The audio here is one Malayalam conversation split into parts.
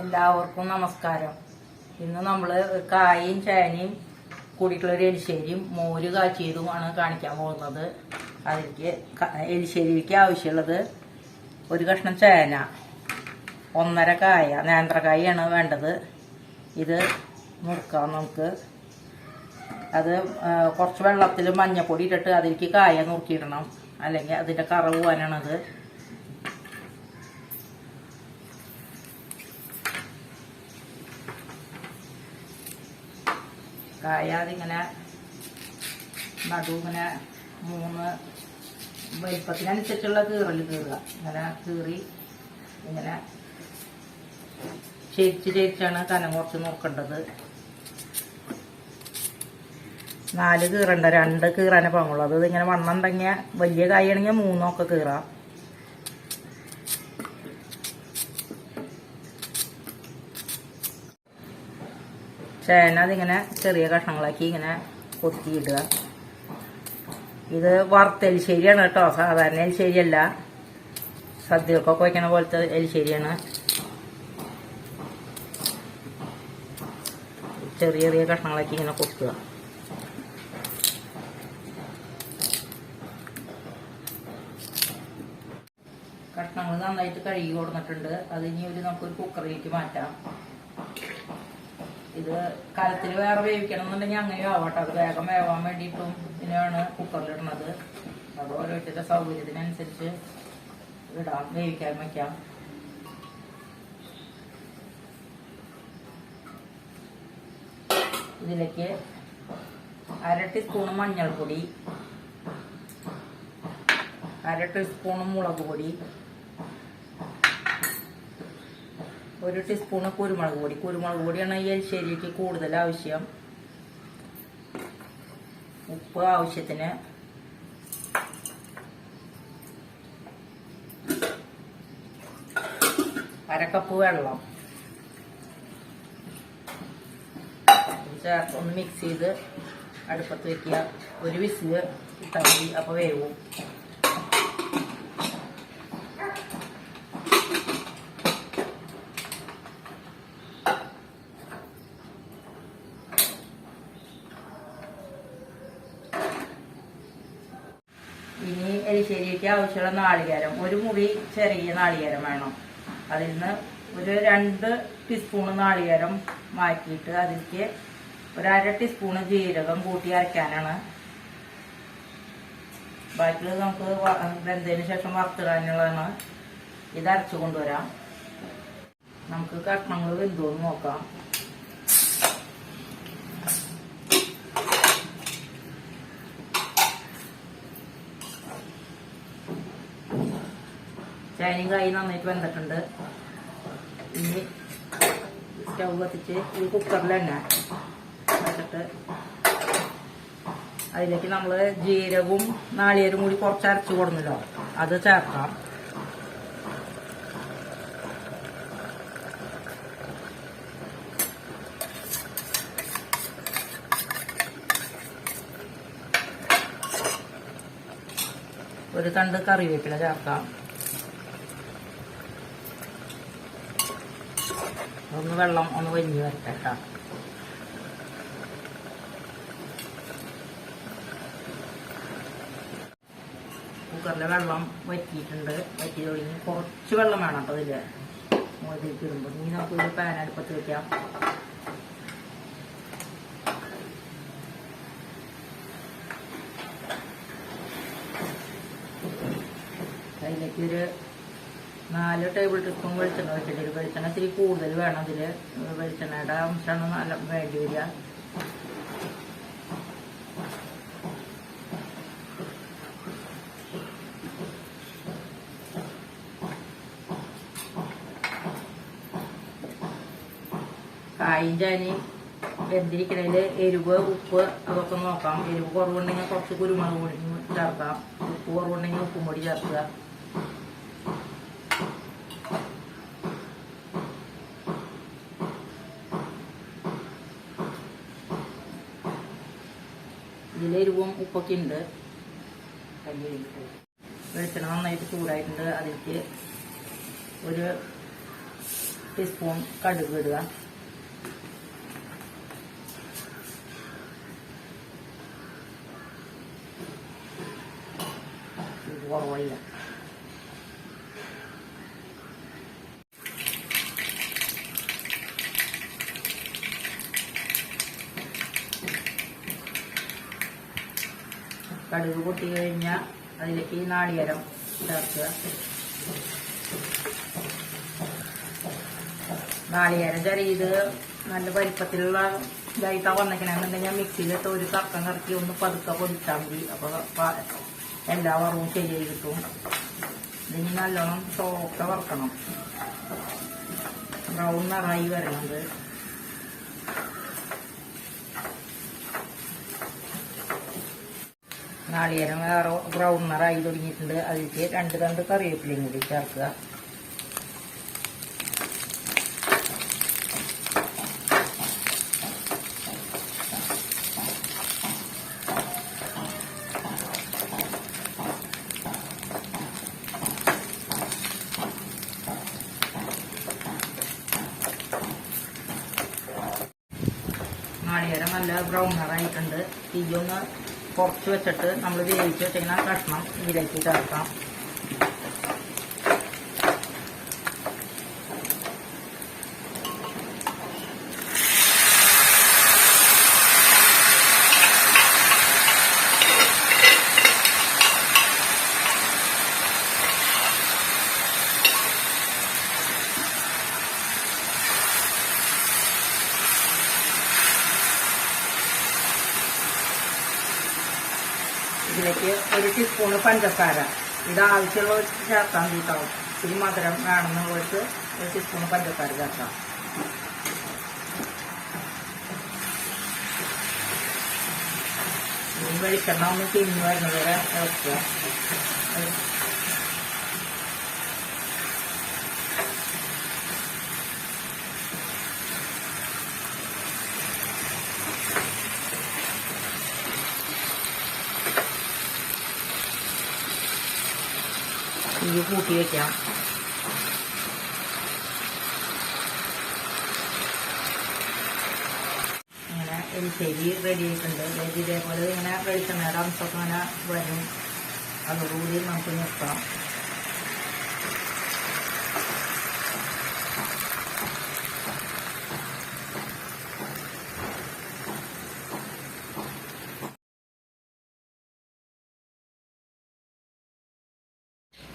എല്ലാവർക്കും നമസ്കാരം. ഇന്ന് നമ്മൾ കായും ചേനയും കൂടിയിട്ടുള്ളൊരു എലിശ്ശേരിയും മോര് കാച്ചിയതുമാണ് കാണിക്കാൻ പോകുന്നത്. അതിലേക്ക് എലിശ്ശേരിക്ക് ആവശ്യമുള്ളത് ഒരു കഷ്ണം ചേന, 1.5 കായ, നേന്ത്രക്കായാണ് വേണ്ടത്. ഇത് മുറുക്കാം നമുക്ക്. അത് കുറച്ച് വെള്ളത്തിൽ മഞ്ഞപ്പൊടി ഇട്ടിട്ട് അതിലേക്ക് കായ നുറുക്കിയിടണം, അല്ലെങ്കിൽ അതിൻ്റെ കറ പോകാനാണത്. കായ അതിങ്ങനെ ഇങ്ങനെ 3 വലിപ്പത്തിനനുസരിച്ചുള്ള കീറൽ കീറുക. ഇങ്ങനെ കീറി ഇങ്ങനെ ചേരിച്ചാണ് കനം കുറച്ച് നോക്കേണ്ടത്. 4 കീറണ്ട, 2 കീറാനേ പാങ്ങുള്ളൂ. അത് ഇങ്ങനെ വണ്ണുണ്ടെങ്കിൽ വലിയ കായാണെങ്കിൽ 3 ഒക്കെ കീറാം. ചേന അതിങ്ങനെ ചെറിയ കഷ്ണങ്ങളാക്കി ഇങ്ങനെ കൊത്തിയിടുക. ഇത് വറുത്തെലിശ്ശേരിയാണ് കേട്ടോ, സാധാരണ എലിശ്ശേരിയല്ല. സദ്യക്കൊക്കെ വയ്ക്കണ പോലത്തെ എലിശ്ശേരിയാണ്. ചെറിയ ചെറിയ കഷ്ണങ്ങളാക്കി ഇങ്ങനെ കൊത്തുക. കഷ്ണങ്ങൾ നന്നായിട്ട് കഴുകി കൊടുത്തിട്ടുണ്ട്. അത് ഇനി നമുക്കൊരു കുക്കറിലേക്ക് മാറ്റാം. ഇത് കലത്തിൽ വേറെ വേവിക്കണം എന്നുണ്ടെങ്കിൽ അങ്ങനെ ആവട്ടെ. അത് വേഗം വേവാൻ വേണ്ടിയിട്ടും ഇതിനാണ് കുക്കറിലിടുന്നത്. അത് ഓരോരുത്തരുടെ സൗകര്യത്തിനനുസരിച്ച് ഇടാം, വേവിക്കാൻ വയ്ക്കാം. ഇതിലേക്ക് 1/2 ടീസ്പൂൺ മഞ്ഞൾപ്പൊടി, 1/2 ടീസ്പൂൺ മുളക് പൊടി, 1 ടീസ്പൂൺ കുരുമുളക് പൊടി. കുരുമുളക് പൊടിയാണ് ഈ എലിശ്ശേരിക്ക് കൂടുതൽ ആവശ്യം. ഉപ്പ് ആവശ്യത്തിന്, അരക്കപ്പ് വെള്ളം ചേർത്ത് ഒന്ന് മിക്സ് ചെയ്ത് അടുപ്പത്ത് വെക്കുക. ഒരു വിസിൽ ഇട്ടാൽ മതി, അപ്പോൾ വേവും. ഇനി എലിശ്ശേരിക്ക് ആവശ്യമുള്ള നാളികേരം, 1 മുറി ചെറിയ നാളികേരം വേണം. അതിൽ നിന്ന് ഒരു 2 ടീസ്പൂൺ നാളികേരം മാറ്റിയിട്ട് അതിലേക്ക് 1/2 ടീസ്പൂൺ ജീരകം കൂട്ടി അരയ്ക്കാനാണ്. ബാക്കിയുള്ളത് നമുക്ക് വെന്തതിന് ശേഷം വറുത്തിടാനുള്ളതാണ്. ഇത് അരച്ചു കൊണ്ടുവരാം. നമുക്ക് കഷ്ണങ്ങൾ വെന്തോന്ന് നോക്കാം. ചേനയും കായും നന്നായിട്ട് വെന്തിട്ടുണ്ട്. ഇനി സ്റ്റൗ കത്തിച്ച് ഈ കുക്കറിൽ തന്നെ വെച്ചിട്ട് അതിലേക്ക് നമ്മൾ ജീരകവും നാളികേരവും കൂടി കുറച്ച് അരച്ചു കൊടുന്നല്ലോ, അത് ചേർക്കാം. ഒരു തണ്ട് കറിവേപ്പില ചേർക്കാം. ഒന്ന് വെള്ളം ഒന്ന് വലിഞ്ഞ് വരട്ടെ. കുക്കറിലെ വെള്ളം വറ്റിയിട്ടുണ്ട്. വറ്റി തുടങ്ങി കുറച്ച് വെള്ളം വേണം കേട്ടോ ഇതിൽ മോതിലേക്ക് ഇടുമ്പോൾ. ഇനി നമുക്കൊരു പാൻ അടുപ്പത്ത് വയ്ക്കാം. അതിലേക്ക് ഒരു 4 ടേബിൾ ടീസ്പൂൺ വെളിച്ചെണ്ണ വെച്ചിട്ട്, വെളിച്ചെണ്ണ ഇത്തിരി കൂടുതൽ വേണം. ഇതിൽ വെളിച്ചെണ്ണയുടെ അംശമാണ് നല്ല വേണ്ടി വരിക. കായും ചേനയും വെന്തിരിക്കണതിൽ എരിവ്, ഉപ്പ് അതൊക്കെ നോക്കാം. എരിവ് കുറവുണ്ടെങ്കിൽ കുറച്ച് കുരുമുളക് പൊടി ചേർക്കാം. ഉപ്പ് കുറവുണ്ടെങ്കിൽ ഉപ്പും പൊടി ചേർക്കുക. ഇതിലെരിവും ഉപ്പൊക്കെ ഉണ്ട്. വെളിച്ചെണ്ണ നന്നായിട്ട് ചൂടായിട്ടുണ്ട്. അതിലേക്ക് ഒരു ടീസ്പൂൺ കടുക് ഇടുക. കുറവില്ല. കടുക് പൊട്ടി കഴിഞ്ഞാൽ അതിലേക്ക് ഈ നാളികേരം ചേർക്കുക. നാളികേരം ചെറിയത് നല്ല വലിപ്പത്തിലുള്ള ഇതായിട്ടാണ് വന്നിക്കണമെന്നുണ്ടെങ്കിൽ മിക്സിയിലിട്ട് ഒരു കറക്കം കറക്കി ഒന്ന് പതുക്കെ പൊടിച്ചാൽ മതി. അപ്പോൾ എല്ലാ വറവും ശരിയായി കിട്ടും. ഇതിന് നല്ലോണം സോഫ്റ്റ് വറക്കണം. ബ്രൗൺ നിറായി വരണത്. നാളികേരം വേറെ ബ്രൗൺ നിറായി തുടങ്ങിയിട്ടുണ്ട്. അതിലേക്ക് 2 തണ്ട് കറിവേപ്പിലയും കൂടി ചേർക്കുക. നാളികേരം നല്ല ബ്രൗൺ നിറായിട്ടുണ്ട്. തീയൊന്ന് കുറച്ച് വെച്ചിട്ട് നമ്മൾ വേവിച്ച് വെച്ചിങ്ങനെ കഷ്ണം ഇതിലേക്ക് ചേർക്കാം. ഇതിലേക്ക് 1 ടീസ്പൂണ് പഞ്ചസാര, ഇത് ആവശ്യമുള്ള ചേർക്കാൻ കൂട്ടാവും. ഇത്തിരി മധുരം വേണമെന്നുള്ളവർക്ക് 1 ടീസ്പൂണ് പഞ്ചസാര ചേർക്കാം. വെളിച്ചെണ്ണ ഒന്ന് തിരിഞ്ഞു വരുന്നത് വരെ ഇളക്കുക. തീ കൂട്ടി വയ്ക്കാം. അങ്ങനെ എരിശ്ശേരി റെഡി ആയിട്ടുണ്ട്. ഇതേപോലെ ഇങ്ങനെ വെളിച്ചെണ്ണയുടെ അംശമൊക്കെ അങ്ങനെ വരും. അതോടുകൂടി നമുക്ക് നിർത്താം.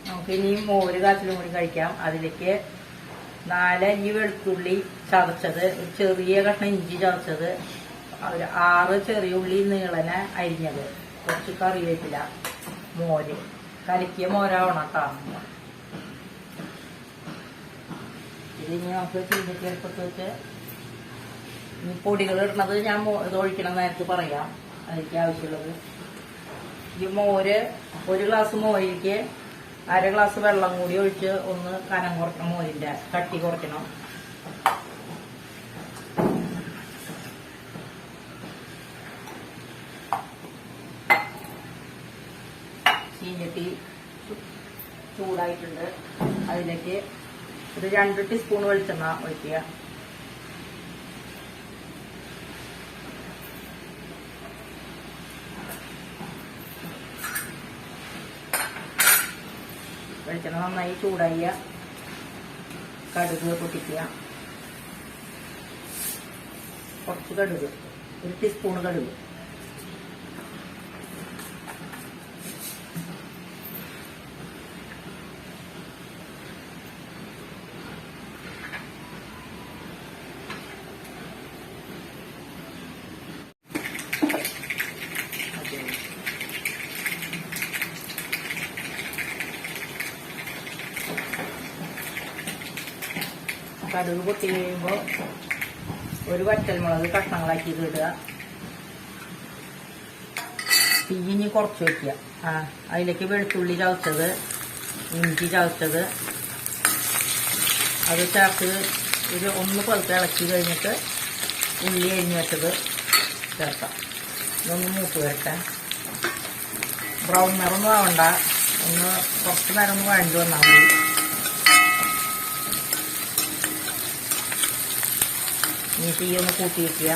നമുക്കിനിയും മോര് കാച്ചിലും കൂടി കഴിക്കാം. അതിലേക്ക് 4 അല്ലി വെളുത്തുള്ളി ചതച്ചത്, ചെറിയ കഷ്ണം ഇഞ്ചി ചതച്ചത്, 6 ചെറിയ ഉള്ളി നീളനെ അരിഞ്ഞത്, കുറച്ച് കറിവേപ്പില, മോര് കലക്കിയ മോരാവണം കേട്ടോ. ഇതിനി നമുക്ക് ചീനച്ചട്ടി അടുപ്പത്ത് വെച്ച് ഈ പൊടികൾ ഇടുന്നത് ഞാൻ ഇത് ഒഴിക്കണം നേരത്തെ പറയാം. അതിലേക്ക് ആവശ്യമുള്ളത് ഈ മോര്, 1 ഗ്ലാസ് മോരിക്ക് 1/2 ഗ്ലാസ് വെള്ളം കൂടി ഒഴിച്ച് ഒന്ന് കനം കുറക്കണം. മോരിന്റെ കട്ടി കുറയ്ക്കണം. ചീനച്ചട്ടി ചൂടായിട്ടുണ്ട്. അതിലേക്ക് ഒരു 2 ടീസ്പൂൺ വെളിച്ചെണ്ണ ഒഴിക്കുക. വെളിച്ചെണ്ണ നന്നായി ചൂടായ കടുക് പൊട്ടിക്കുക. കുറച്ച് കടുക്, 1 ടീസ്പൂൺ കടുക്. കടുക് പൊട്ടി കഴിയുമ്പോൾ 1 വറ്റൽമുളക് കഷ്ണങ്ങളാക്കി ഇടുക. തീഞ്ഞ് കുറച്ച് വയ്ക്കുക. അതിലേക്ക് വെളുത്തുള്ളി ചതച്ചത്, ഇഞ്ചി ചതച്ചത് അത് ചേർത്ത് ഒന്ന് പതുക്കെ ഇളക്കി കഴിഞ്ഞിട്ട് ഉള്ളി അരിഞ്ഞ് വെച്ചത് ചേർക്കാം. ഇതൊന്ന് മൂത്ത് വരട്ടെ. ബ്രൗൺ നിറമൊന്നും ആവണ്ട, ഒന്ന് കുറച്ച് നേരം ഒന്ന് വഴണ്ടി വന്നാൽ മതി. ഇനി തീ ഒന്ന് കൂട്ടി വയ്ക്കുക.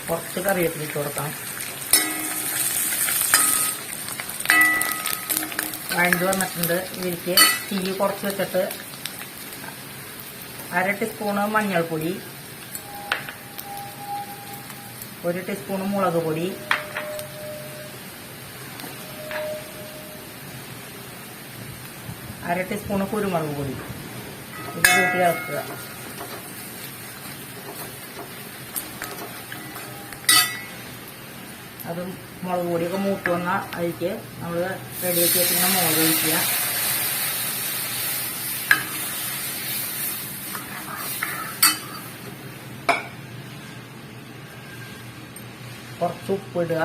കുറച്ച് കറിവേപ്പില ഇട്ട് കൊടുക്കാം. വഴണ്ട് വന്നിട്ടുണ്ട്. ഇതിലേക്ക് തീ കുറച്ച് വെച്ചിട്ട് 1/2 ടീസ്പൂണ് മഞ്ഞൾപ്പൊടി, 1 ടീസ്പൂണ് മുളക് പൊടി, 1/2 ടീസ്പൂണ് കുരുമുളക് പൊടി ഇത് കൂട്ടി ഇളക്കുക. അതും മുളക് പൊടിയൊക്കെ മൂത്ത് വന്നാൽ അതിലേക്ക് നമ്മൾ റെഡിയാക്കി വെച്ചിങ്ങനെ മുളക് ഒഴിക്കുക. കുറച്ച് ഉപ്പ് ഇടുക.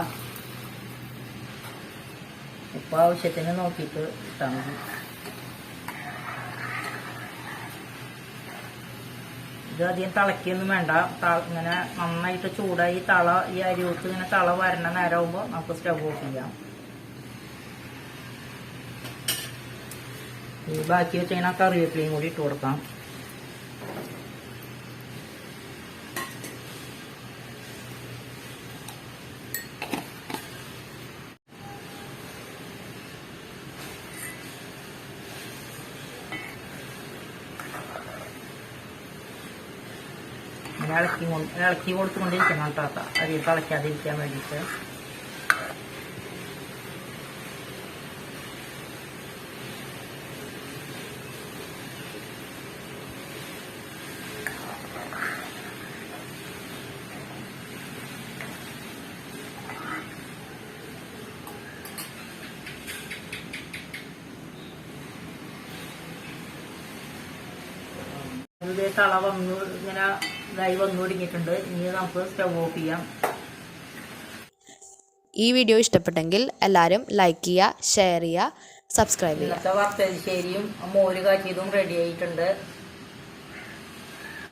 ഉപ്പ് ആവശ്യത്തിന് നോക്കിയിട്ട് ഇട്ടാൽ മതി. ഇത് അധികം തിളയ്ക്കൊന്നും വേണ്ട. ഇങ്ങനെ നന്നായിട്ട് ചൂടായി ഈ അരിയൂത്ത് ഇങ്ങനെ തള വരണ നേരമാകുമ്പോൾ നമുക്ക് സ്റ്റവ് ഓഫ് ചെയ്യാം. ഈ ബാക്കി വെച്ചിങ്ങനെ കറിവേപ്പിലയും കൂടി ഇട്ട് കൊടുക്കാം. ഇളക്കി കൊടുത്തുകൊണ്ടിരിക്കണം താത്ത, അധികം തിളയ്ക്കാതിരിക്കാൻ വേണ്ടിയിട്ട്. ഇത് തള വന്നു ഇങ്ങനെ ഇതായി വന്നു തുടങ്ങിയിട്ടുണ്ട്. ഇനി നമുക്ക് സ്റ്റവ് ഓഫ് ചെയ്യാം. ഈ വീഡിയോ ഇഷ്ടപ്പെട്ടെങ്കിൽ എല്ലാവരും ലൈക്ക് ചെയ്യുക, ഷെയർ ചെയ്യുക, സബ്സ്ക്രൈബ് ചെയ്യുക. ഇന്നത്തെ വറുത്തരിശ്ശേരിയും മോര് കാച്ചിയതും റെഡി ആയിട്ടുണ്ട്.